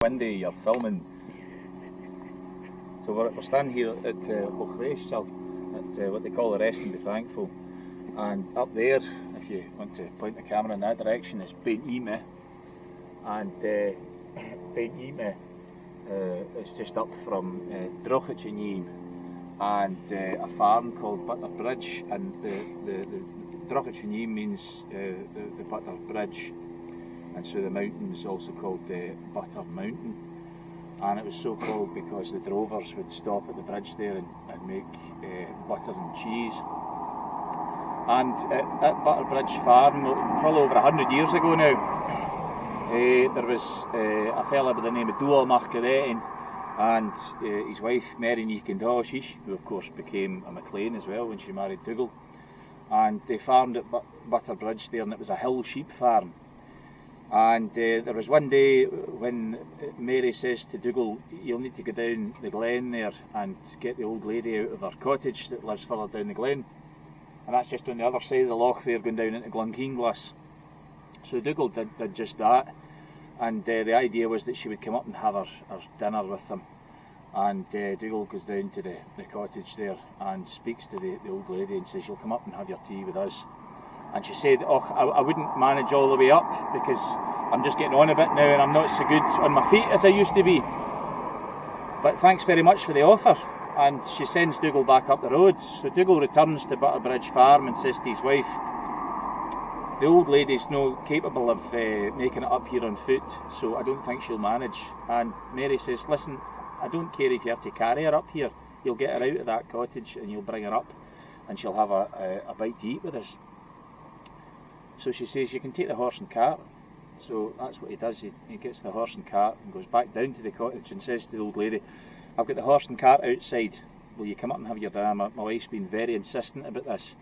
Windy, you're filming. So we're standing here at Auchendrain still, at what they call the Rest and Be Thankful. And up there, if you want to point the camera in that direction, is Auchendrain. And Auchendrain is just up from Auchendrain and a farm called Butter Bridge. And the Auchendrain means the Butter Bridge. And so the mountain is also called Butter Mountain, and it was so called because the drovers would stop at the bridge there and make butter and cheese. And at Butter Bridge Farm, probably over 100 years ago now, there was a fella by the name of Dougal Margaret and his wife Mary Nickendoshish, who of course became a MacLean as well when she married Dougal, and they farmed at Butter Bridge there, and it was a hill sheep farm. And there was one day when Mary says to Dougal, "You'll need to go down the glen there and get the old lady out of her cottage that lives further down the glen." And that's just on the other side of the loch there, going down into Glenkeenglass. So Dougal did just that, and the idea was that she would come up and have her dinner with them. And Dougal goes down to the cottage there and speaks to the old lady and says, "You'll come up and have your tea with us." And she said, "Oh, I wouldn't manage all the way up because I'm just getting on a bit now and I'm not so good on my feet as I used to be. But thanks very much for the offer." And she sends Dougal back up the road. So Dougal returns to Butter Bridge Farm and says to his wife, "The old lady's not capable of making it up here on foot, so I don't think she'll manage." And Mary says, "Listen, I don't care if you have to carry her up here. You'll get her out of that cottage and you'll bring her up and she'll have a bite to eat with us." So she says, "You can take the horse and cart." So that's what he does. He gets the horse and cart and goes back down to the cottage and says to the old lady, "I've got the horse and cart outside. Will you come up and have your dinner? My wife's been very insistent about this."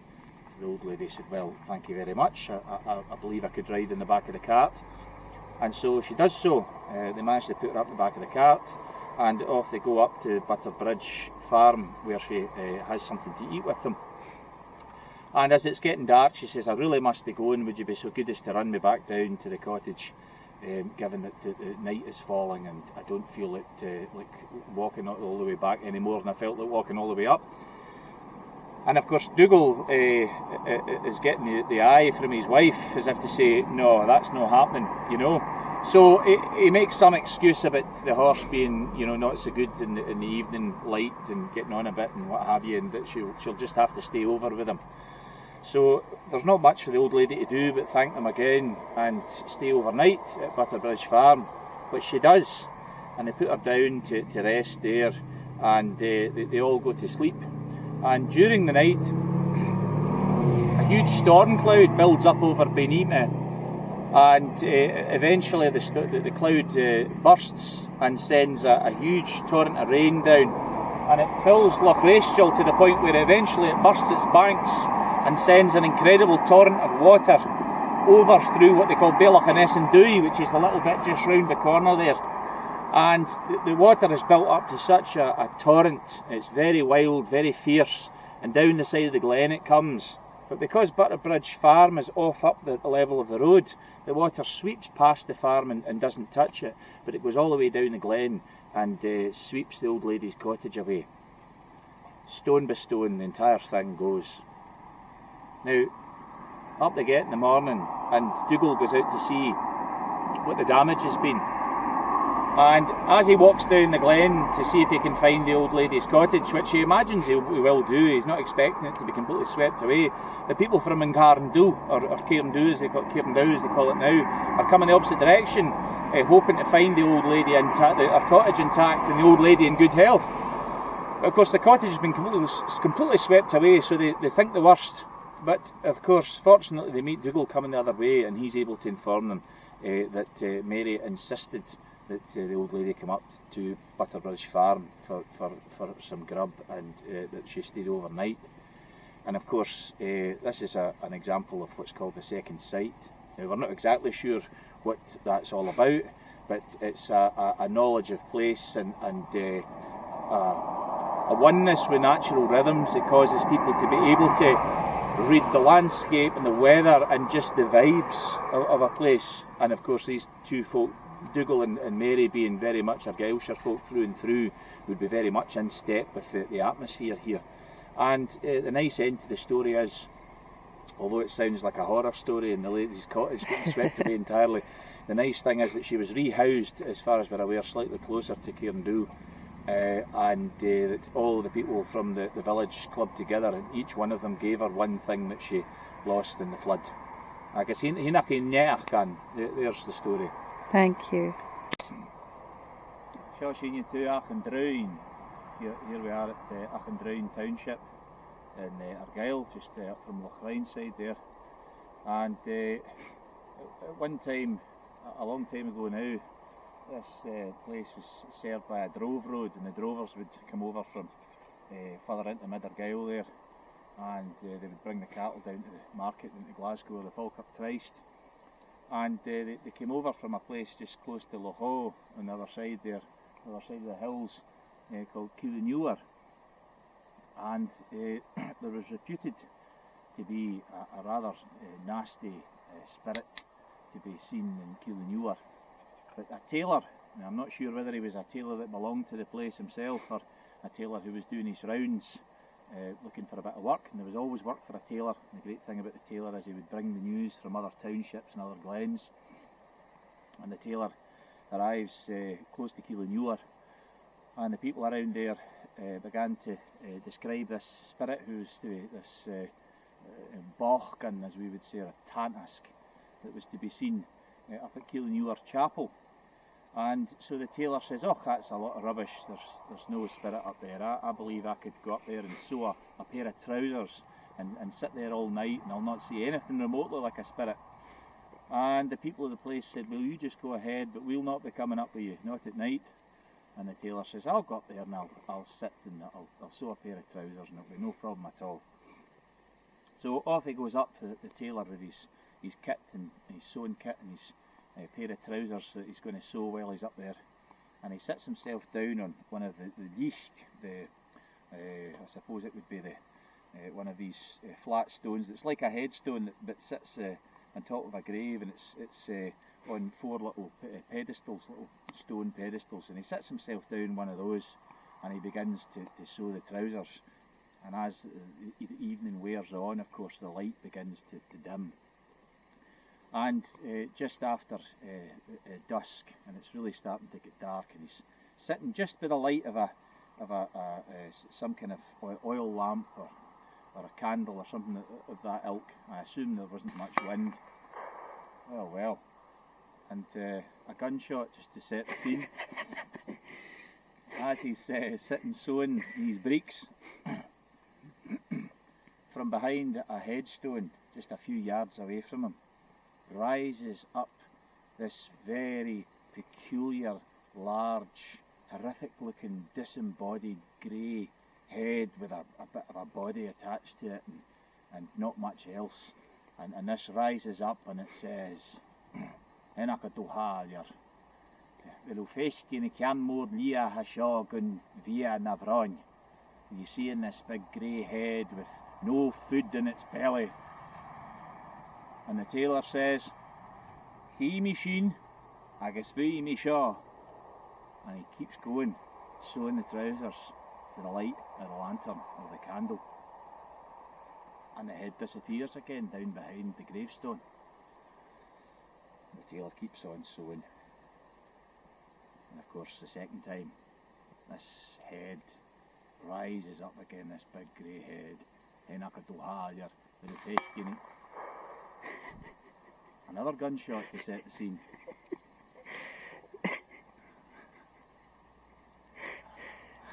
The old lady said, "Well, thank you very much. I believe I could ride in the back of the cart." And so she does so. They manage to put her up the back of the cart and off they go up to Butter Bridge Farm where she has something to eat with them. And as it's getting dark, she says, "I really must be going. Would you be so good as to run me back down to the cottage, given that the night is falling and I don't feel like walking all the way back any more than I felt like walking all the way up." And of course Dougal is getting the eye from his wife as if to say, "No, that's not happening, you know." So he makes some excuse about the horse being, not so good in the evening light and getting on a bit and what have you, and that she'll just have to stay over with him. So there's not much for the old lady to do but thank them again and stay overnight at Butter Bridge Farm, which she does, and they put her down to rest there, and they all go to sleep. And during the night, a huge storm cloud builds up over Auchendrain, and eventually the cloud bursts and sends a huge torrent of rain down, and it fills Loch Raestill to the point where eventually it bursts its banks and sends an incredible torrent of water over through what they call Bailach and Essendui, which is a little bit just round the corner there. And the water is built up to such a torrent. It's very wild, very fierce, and down the side of the glen it comes. But because Butter Bridge Farm is off up the level of the road, the water sweeps past the farm and doesn't touch it, but it goes all the way down the glen and sweeps the old lady's cottage away. Stone by stone, the entire thing goes. Now, up they get in the morning, and Dougal goes out to see what the damage has been. And as he walks down the glen to see if he can find the old lady's cottage, which he imagines he will do, he's not expecting it to be completely swept away, the people from Cairndow, or Cairndow as they call it now, are coming the opposite direction, hoping to find the old lady intact, her cottage intact, and the old lady in good health. Of course, the cottage has been completely swept away, so they think the worst. But of course, fortunately, they meet Dougal coming the other way, and he's able to inform them that Mary insisted that the old lady come up to Butter Bridge Farm for some grub, and that she stayed overnight. And of course, this is an example of what's called the second sight. Now, we're not exactly sure what that's all about, but it's a knowledge of place and a oneness with natural rhythms that causes people to be able to read the landscape and the weather and just the vibes of a place. And of course these two folk Dougal and Mary, being very much Argyllshire folk through and through, would be very much in step with the atmosphere here. And the nice end to the story is, although it sounds like a horror story and the lady's cottage getting swept away entirely, the nice thing is that she was rehoused, as far as we're aware, slightly closer to Cairndhu, and that all the people from the village clubbed together, and each one of them gave her one thing that she lost in the flood. I guess there's the story. Thank you. Shawsheen to Auchendrain. Here we are at Auchendrain Township in Argyll, just up from Auchendrain side there. And at one time, a long time ago now, this place was served by a drove road, and the drovers would come over from further into mid-Argyll there, and they would bring the cattle down to the market into Glasgow or the Falkirk Christ. And they came over from a place just close to Loch on the other side there, the other side of the hills, called Killinure. And there was reputed to be a rather nasty spirit to be seen in Killinure. But a tailor, now I'm not sure whether he was a tailor that belonged to the place himself or a tailor who was doing his rounds looking for a bit of work, and there was always work for a tailor. And the great thing about the tailor is he would bring the news from other townships and other glens, and the tailor arrives close to Killinure, and the people around there began to describe this spirit, who's this Bachgan, as we would say, or a Tantask, that was to be seen up at Killinure Chapel. And so the tailor says, "Oh, that's a lot of rubbish, there's no spirit up there. I believe I could go up there and sew a pair of trousers and sit there all night, and I'll not see anything remotely like a spirit." And the people of the place said, "Well, you just go ahead, but we'll not be coming up with you, not at night." And the tailor says, "I'll go up there and I'll sit and I'll sew a pair of trousers, and it'll be no problem at all." So off he goes up, the tailor, with his kit and his sewing kit and his pair of trousers that he's going to sew while he's up there, and he sits himself down on one of the licht, I suppose it would be one of these flat stones that's like a headstone but sits on top of a grave, and it's on four little pedestals, little stone pedestals, and he sits himself down one of those, and he begins to sew the trousers. And as the evening wears on, of course, the light begins to dim. And just after dusk, and it's really starting to get dark, and he's sitting just by the light of some kind of oil lamp or a candle or something of that ilk. I assume there wasn't much wind. Well. And a gunshot just to set the scene. As he's sitting sewing these breeks, from behind a headstone just a few yards away from him rises up this very peculiar, large, horrific looking, disembodied grey head with a bit of a body attached to it, and not much else. And this rises up and it says, "Enaka Duhalir, Vilufeshkin Kianmor Lia Hashogun via Navron." You see in this big grey head with no food in its belly. And the tailor says, "He machine, agus we me shaw." And he keeps going, sewing the trousers to the light of the lantern or the candle. And the head disappears again down behind the gravestone. The tailor keeps on sewing. And of course, the second time, this head rises up again, this big grey head. Another gunshot to set the scene.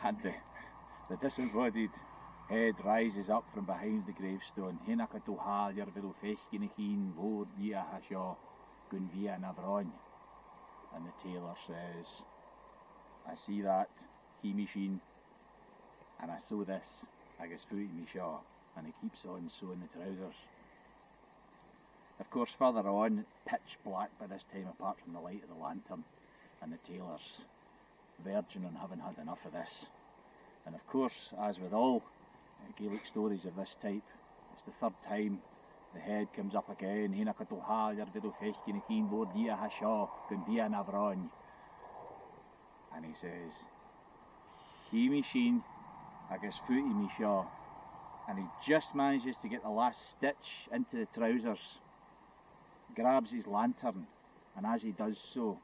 And the disembodied head rises up from behind the gravestone. And the tailor says, "I see that, he machine, and I sew this, I guess foot me shaw," and he keeps on sewing the trousers. Of course, further on, pitch black by this time, apart from the light of the lantern, and the tailor's verging on having had enough of this. And of course, as with all Gaelic stories of this type, it's the third time the head comes up again, Hena Cadol Haller, Vidal Feshkin, a keen board, Dia Hashaw, Gundia Navron. And he says, He me sheen, I guess footy me shaw. And he just manages to get the last stitch into the trousers, grabs his lantern, and as he does so,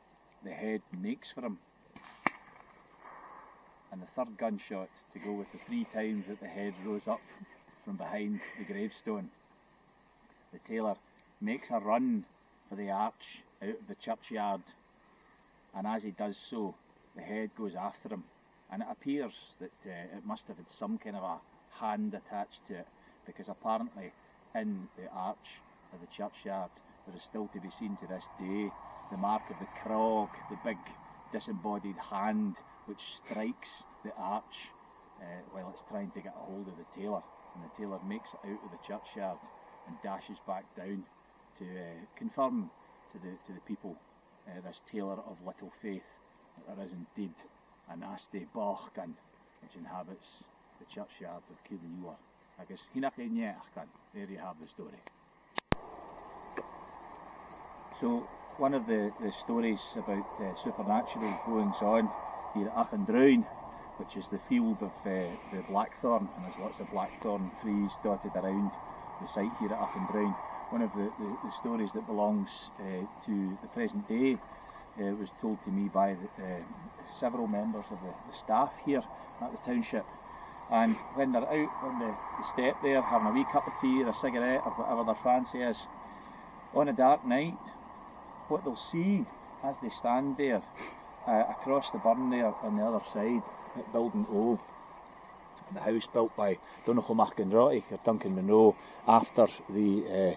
the head makes for him. And the third gunshot to go with the 3 times that the head rose up from behind the gravestone. The tailor makes a run for the arch out of the churchyard, and as he does so, the head goes after him, and it appears that it must have had some kind of a hand attached to it, because apparently in the arch of the churchyard there is still to be seen to this day the mark of the crog, the big disembodied hand which strikes the arch while it's trying to get a hold of the tailor, and the tailor makes it out of the churchyard and dashes back down to confirm to the people, this tailor of little faith, that there is indeed a nasty Bachgan which inhabits the churchyard of Killiua. I guess there you have the story. So one of the stories about supernatural goings on here at Auchendrain, which is the field of the blackthorn, and there's lots of blackthorn trees dotted around the site here at Auchendrain. One of the stories that belongs to the present day was told to me by several members of the staff here at the township. And when they're out on the step there, having a wee cup of tea or a cigarette or whatever their fancy is, on a dark night, what they'll see as they stand there across the burn there on the other side at Building O, the house built by Auchendrain or Duncan Monroe after the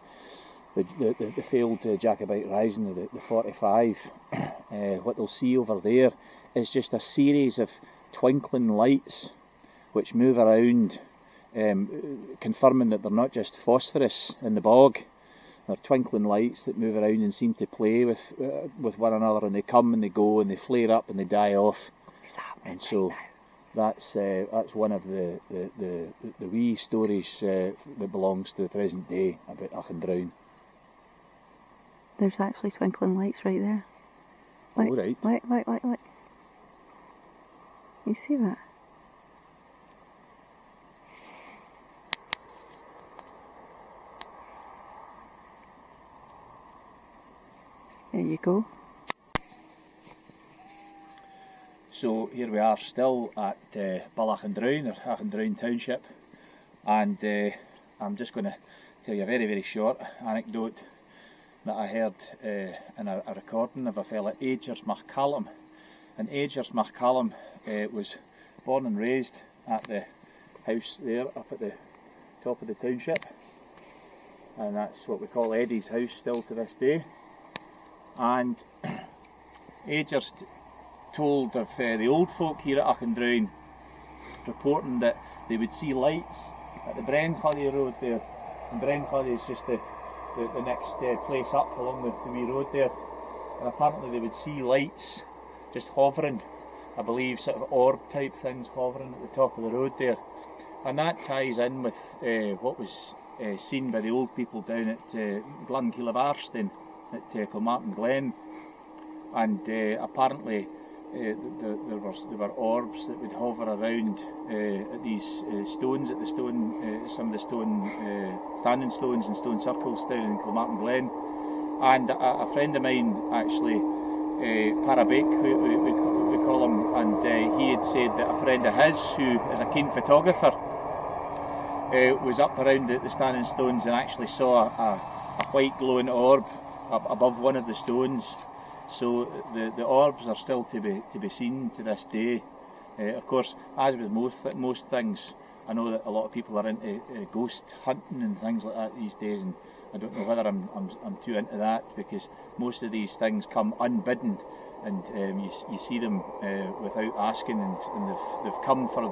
failed Jacobite rising of the 45, what they'll see over there is just a series of twinkling lights which move around, confirming that they're not just phosphorus in the bog. They're twinkling lights that move around and seem to play with one another, and they come and they go and they flare up and they die off. And so that's one of the wee stories that belongs to the present day about Auchendrain. There's actually twinkling lights right there. Look, oh, right. Look. You see that? There you go. So here we are still at Auchendrain, or Auchendrain Township, and I'm just going to tell you a very, very short anecdote that I heard in a recording of a fella, Agers MacCallum. And Agers MacCallum was born and raised at the house there up at the top of the township, and that's what we call Eddie's house still to this day. And Agers told of the old folk here at Auchendrain reporting that they would see lights at the Brenchully road there, and Brenchully is just the next place up along the wee road there, and apparently they would see lights just hovering, I believe sort of orb type things hovering at the top of the road there, and that ties in with what was seen by the old people down at Glenkeelabarston at Kilmartin Glen, and apparently there were orbs that would hover around at these stones, at the stone, some of the stone standing stones and stone circles down in Kilmartin Glen. And a friend of mine actually, Parabake, we call him, and he had said that a friend of his, who is a keen photographer, was up around the standing stones and actually saw a white glowing orb up above one of the stones. So the orbs are still to be seen to this day. Of course, as with most things, I know that a lot of people are into ghost hunting and things like that these days, and I don't know whether I'm too into that, because most of these things come unbidden, and you see them without asking, and they've come for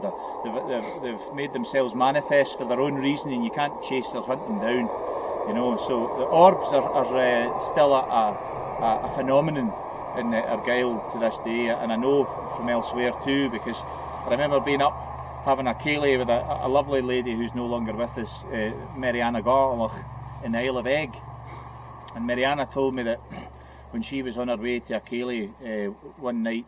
they've made themselves manifest for their own reason, and you can't chase their hunting down, you know. So the orbs are still a phenomenon in Argyll to this day, and I know from elsewhere too, because I remember being up having a ceilidh with a lovely lady who's no longer with us, Mariana Garloch, in the Isle of Egg. And Mariana told me that when she was on her way to Achille one night,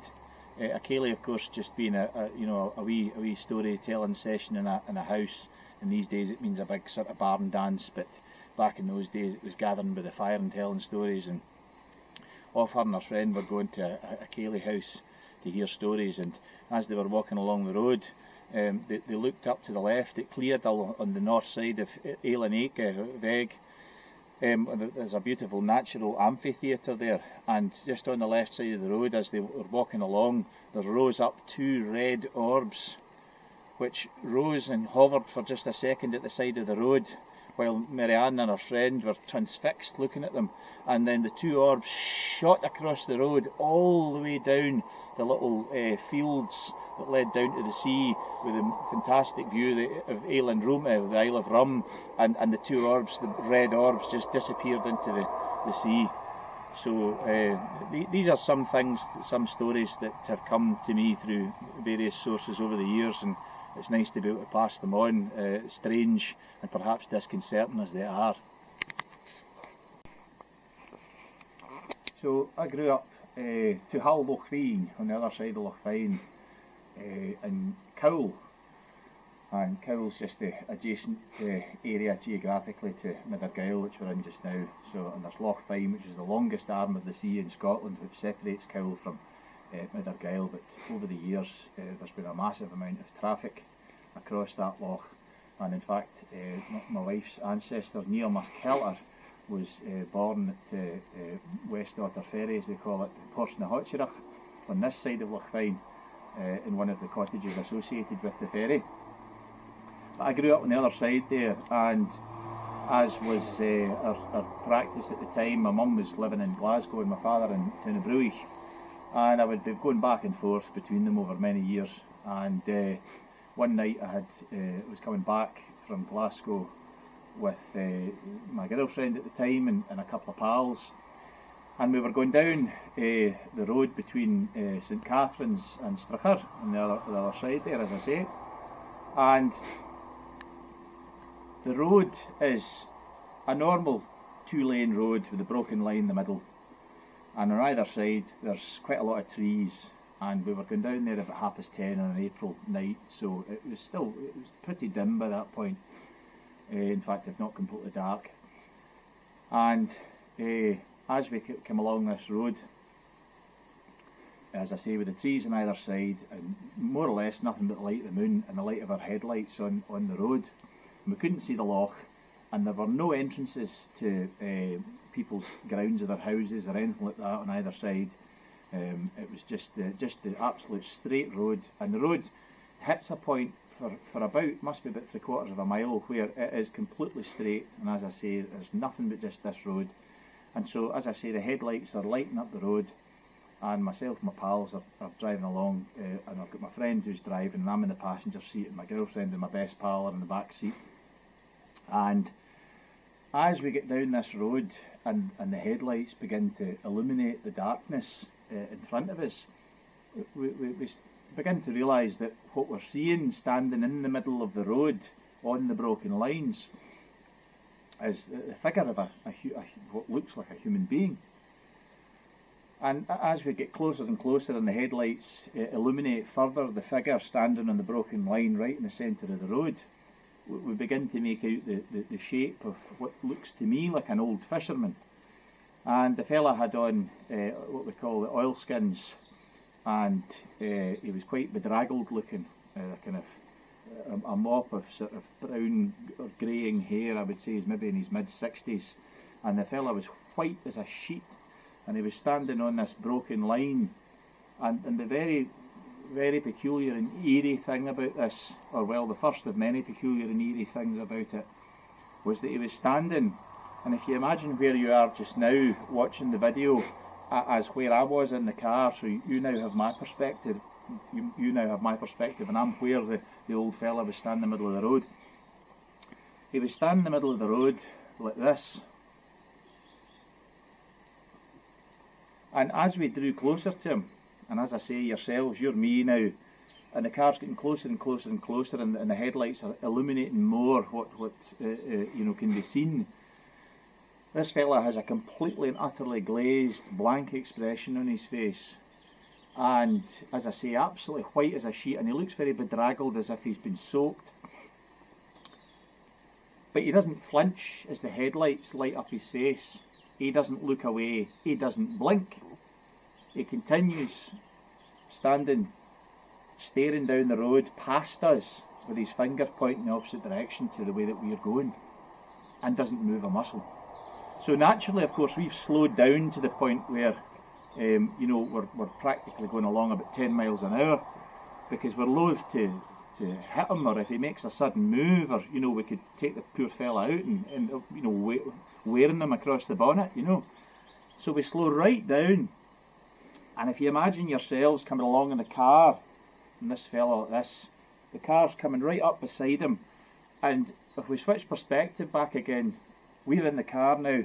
Achille, of course, just being a wee storytelling session in a house. And these days it means a big sort of barn dance, but back in those days it was gathering by the fire and telling stories. And off her and her friend were going to Achille house to hear stories. And as they were walking along the road, they looked up to the left. It cleared on the north side of Egg. There's a beautiful natural amphitheatre there, and just on the left side of the road, as they were walking along, there rose up two red orbs, which rose and hovered for just a second at the side of the road, while Marianne and her friend were transfixed looking at them. And then the two orbs shot across the road all the way down the little fields that led down to the sea, with a fantastic view of the Isle of Rum, and the two orbs, the red orbs, just disappeared into the sea. So these are some things, some stories that have come to me through various sources over the years, and it's nice to be able to pass them on, strange and perhaps disconcerting as they are. So I grew up to Hull Loch Fyne, on the other side of Loch Fyne, in Cowell, and Cowell's just the adjacent area geographically to Mithergyle, which we're in just now. So, and there's Loch Fyne, which is the longest arm of the sea in Scotland, which separates Cowell from Mithergyle. But over the years there's been a massive amount of traffic across that loch, and in fact my wife's ancestor Neil MacKellar was born at West Otter Ferry, as they call it, Porth na Hotcherach, on this side of Loch Fyne, in one of the cottages associated with the ferry. But I grew up on the other side there, and as was our practice at the time, my mum was living in Glasgow and my father in Tunnabruich, and I would be going back and forth between them over many years. And one night I was coming back from Glasgow with my girlfriend at the time and a couple of pals, and we were going down the road between St Catherine's and Stracher on the other side there, as I say. And the road is a normal two-lane road with a broken line in the middle, and on either side there's quite a lot of trees, and we were going down there about 10:30 on an April night, so it was pretty dim by that point. In fact, if not completely dark. And as we came along this road, as I say, with the trees on either side, and more or less nothing but the light of the moon and the light of our headlights on the road, and we couldn't see the loch, and there were no entrances to people's grounds of their houses or anything like that on either side. It was just the absolute straight road, and the road hits a point for about, must be about 3/4 of a mile, where it is completely straight, and as I say, there's nothing but just this road. And so, as I say, the headlights are lighting up the road, and myself and my pals are driving along, and I've got my friend who's driving, and I'm in the passenger seat, and my girlfriend and my best pal are in the back seat. And as we get down this road, and the headlights begin to illuminate the darkness in front of us, we begin to realise that what we're seeing standing in the middle of the road on the broken lines is the figure of what looks like a human being. And as we get closer and closer and the headlights illuminate further the figure standing on the broken line right in the centre of the road, we begin to make out the shape of what looks to me like an old fisherman. And the fella had on what we call the oilskins, and he was quite bedraggled looking, kind of a mop of sort of brown or greying hair. I would say he's maybe in his mid-60s, and the fella was white as a sheet, and he was standing on this broken line. And the very, very peculiar and eerie thing about this, or well, the first of many peculiar and eerie things about it, was that he was standing, and if you imagine where you are just now watching the video as where I was in the car, so you now have my perspective, you now have my perspective, and I'm where the old fella was standing in the middle of the road. He was standing in the middle of the road like this, and as we drew closer to him, and as I say, yourselves, you're me now, and the car's getting closer and closer and closer, and the headlights are illuminating more what can be seen. This fella has a completely and utterly glazed, blank expression on his face. And, as I say, absolutely white as a sheet, and he looks very bedraggled as if he's been soaked. But he doesn't flinch as the headlights light up his face. He doesn't look away. He doesn't blink. He continues standing, staring down the road past us with his finger pointing the opposite direction to the way that we are going, and doesn't move a muscle. So naturally, of course, we've slowed down to the point where we're practically going along about 10 miles an hour, because we're loath to hit him, or if he makes a sudden move, or we could take the poor fella out and wearing him across the bonnet, So we slow right down, and if you imagine yourselves coming along in the car, and this fella like this, the car's coming right up beside him, and if we switch perspective back again, we're in the car now,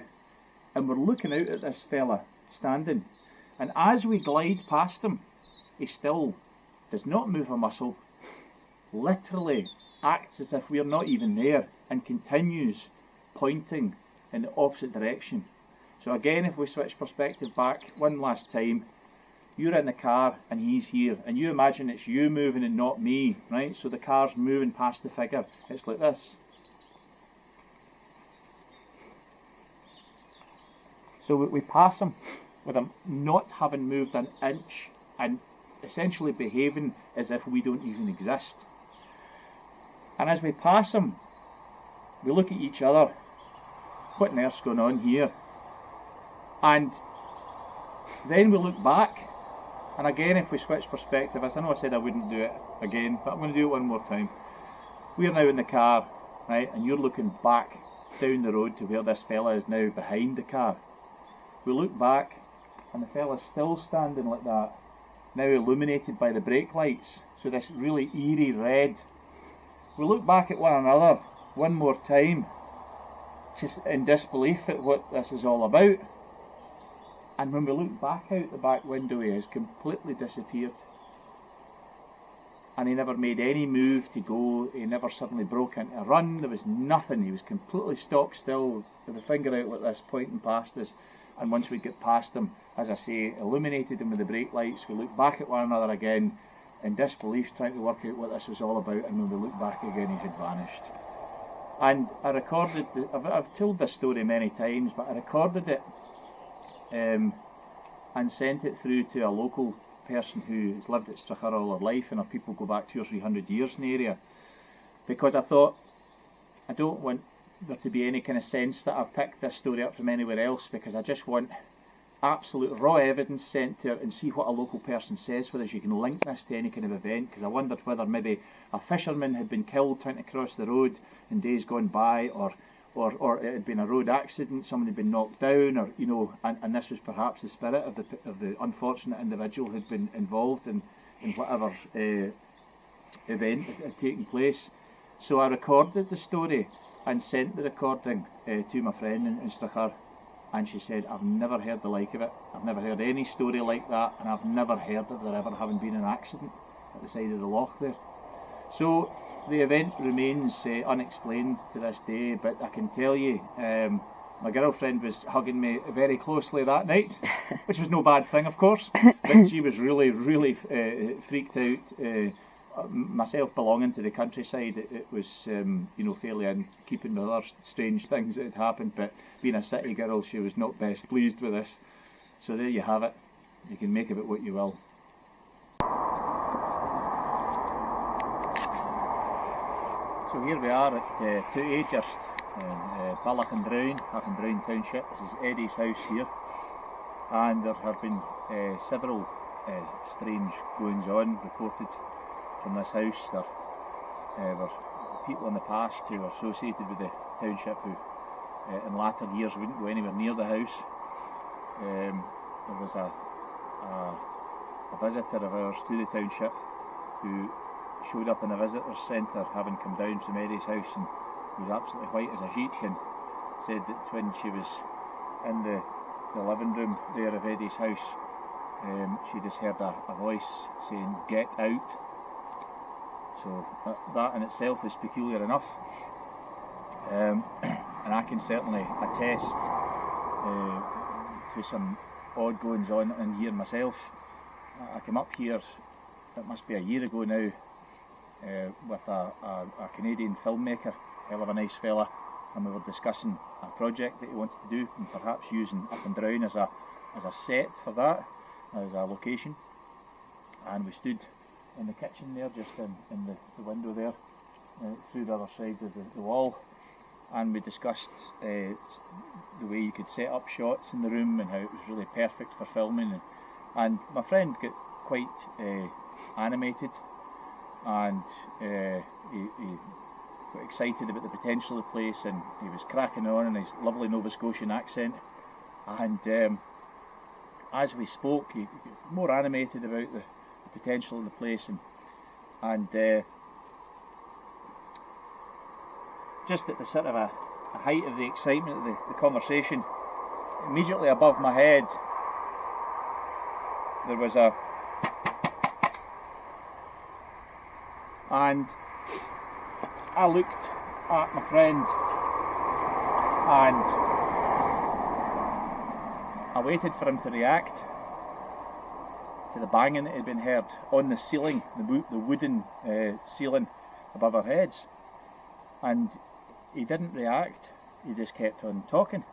and we're looking out at this fella standing, and as we glide past him, he still does not move a muscle, literally acts as if we're not even there, and continues pointing in the opposite direction. So again, if we switch perspective back one last time, you're in the car and he's here, and you imagine it's you moving and not me, right? So the car's moving past the figure. It's like this. So we pass him with him not having moved an inch and essentially behaving as if we don't even exist. And as we pass him, we look at each other. What on earth's going on here? And then we look back. And again, if we switch perspective, as I know I said I wouldn't do it again, but I'm going to do it one more time. We're now in the car, right, and you're looking back down the road to where this fella is now behind the car. We look back, and the fella's still standing like that, now illuminated by the brake lights, so this really eerie red. We look back at one another one more time, just in disbelief at what this is all about. And when we look back out the back window, he has completely disappeared. And he never made any move to go, he never suddenly broke into a run, there was nothing, he was completely stock still, with the finger out like this, pointing past us. And once we get past him, as I say, illuminated him with the brake lights, we look back at one another again, in disbelief, trying to work out what this was all about, and when we look back again, he had vanished. And I recorded, I've told this story many times, but I recorded it and sent it through to a local person who has lived at Strathclyde all her life, and our people go back 200 or 300 years in the area, because I thought I don't want there to be any kind of sense that I've picked this story up from anywhere else, because I just want absolute raw evidence sent to her and see what a local person says, whether you can link this to any kind of event, because I wondered whether maybe a fisherman had been killed trying to cross the road in days gone by, or it had been a road accident, someone had been knocked down, or and this was perhaps the spirit of the unfortunate individual who had been involved in whatever event had taken place. So I recorded the story and sent the recording to my friend in Strathclyde, and she said, I've never heard the like of it, I've never heard any story like that, and I've never heard of there ever having been an accident at the side of the loch there. So the event remains unexplained to this day, but I can tell you, my girlfriend was hugging me very closely that night, which was no bad thing, of course, but she was really, really freaked out. Myself belonging to the countryside, it was fairly in keeping with other strange things that had happened, but being a city girl, she was not best pleased with this. So there you have it. You can make of it what you will. So here we are at Two Acres in Auchendrain Township. This is Eddie's house here, and there have been several strange goings on reported from this house. There were people in the past who were associated with the township who in latter years wouldn't go anywhere near the house. There was a visitor of ours to the township who showed up in the visitor centre having come down from Eddie's house, and was absolutely white as a sheet, and said that when she was in the living room there of Eddie's house, she just heard a voice saying, "Get out." So that in itself is peculiar enough, and I can certainly attest to some odd goings on in here myself. I came up here, it must be a year ago now, with a Canadian filmmaker, hell of a nice fella, and we were discussing a project that he wanted to do, and perhaps using Auchendrain as a set for that, as a location. And we stood in the kitchen there, just in the window there, through the other side of the wall, and we discussed the way you could set up shots in the room and how it was really perfect for filming. And my friend got quite animated, and he got excited about the potential of the place, and he was cracking on in his lovely Nova Scotian accent. And as we spoke, he got more animated about the potential of the place, and just at the sort of a height of the excitement of the conversation, immediately above my head there was and I looked at my friend and I waited for him to react to the banging that had been heard on the ceiling, the wooden ceiling above our heads, and he didn't react. He just kept on talking.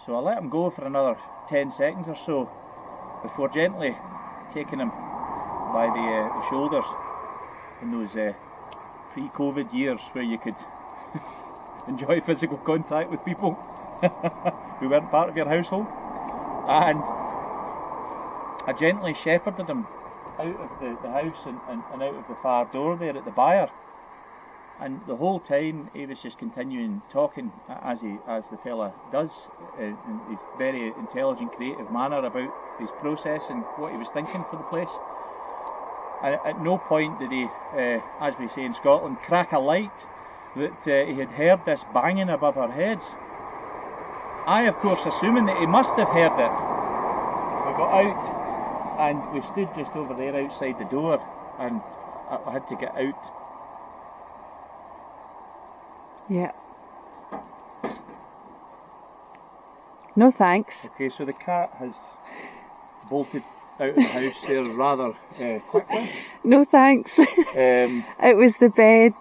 So I let him go for another 10 seconds or so before gently taking him by the shoulders in those pre-COVID years where you could enjoy physical contact with people who weren't part of your household, and I gently shepherded him out of the house and out of the far door there at the byre. And the whole time he was just continuing talking, as the fella does, in his very intelligent, creative manner about his process and what he was thinking for the place. And at no point did he, as we say in Scotland, crack a light that he had heard this banging above our heads. I, of course, assuming that he must have heard it, we got out and we stood just over there outside the door, and I had to get out. Yeah. No thanks. Okay, so the cat has bolted out of the house there rather quickly. No thanks. It was the bed.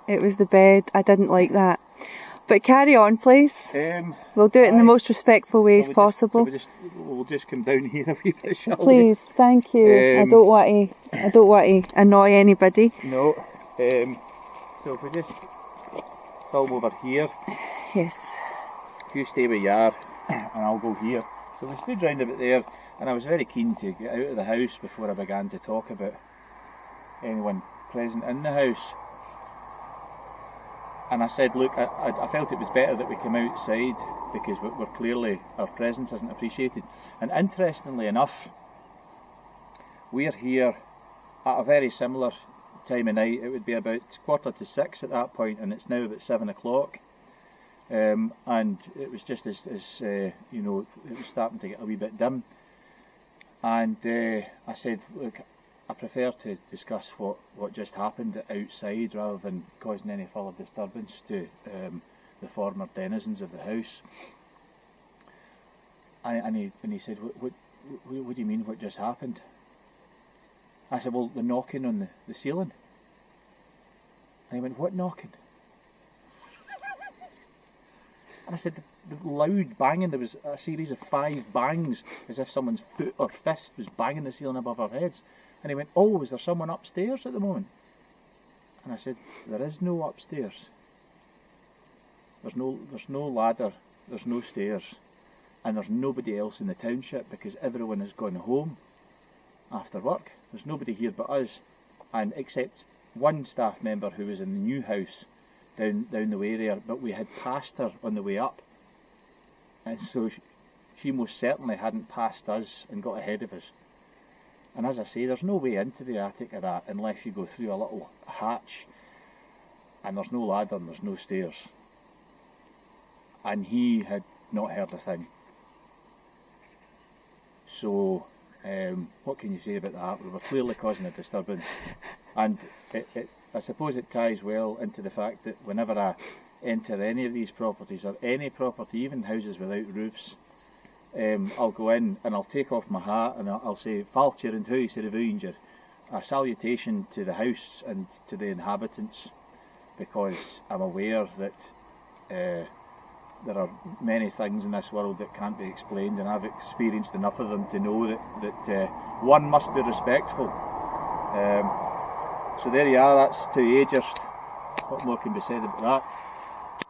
It was the bed. I didn't like that. But carry on, please. We'll do it in the most respectful ways possible. We'll just come down here a wee bit, shall we? Please, thank you. I don't want to annoy anybody. No. So if we just film over here. Yes. You stay where you are, and I'll go here. So we stood round about there, and I was very keen to get out of the house before I began to talk about anyone present in the house. And I said, look, I felt it was better that we came outside because we're clearly, our presence isn't appreciated. And interestingly enough, we're here at a very similar time of night. It would be about 6:15 at that point, and it's now about 7 o'clock. And it was just as you know, it was starting to get a wee bit dim. And I said, look, I prefer to discuss what just happened outside rather than causing any further disturbance to the former denizens of the house. And he said, what do you mean, what just happened? I said, well, the knocking on the ceiling. And he went, what knocking? And I said, the loud banging. There was a series of 5 bangs, as if someone's foot or fist was banging the ceiling above our heads. And he went, oh, is there someone upstairs at the moment? And I said, there is no upstairs. There's no ladder, there's no stairs, and there's nobody else in the township because everyone has gone home after work. There's nobody here but us, and except one staff member who was in the new house down the way there, but we had passed her on the way up, and so she most certainly hadn't passed us and got ahead of us. And as I say, there's no way into the attic of that unless you go through a little hatch, and there's no ladder and there's no stairs. And he had not heard a thing. So what can you say about that? We were clearly causing a disturbance, and I suppose it ties well into the fact that whenever enter any of these properties, or any property, even houses without roofs, I'll go in and I'll take off my hat and I'll say Falcher and Hui Sirivuinger, a salutation to the house and to the inhabitants, because I'm aware that there are many things in this world that can't be explained, and I've experienced enough of them to know that one must be respectful. So there you are, that's 2 Agers. What more can be said about that?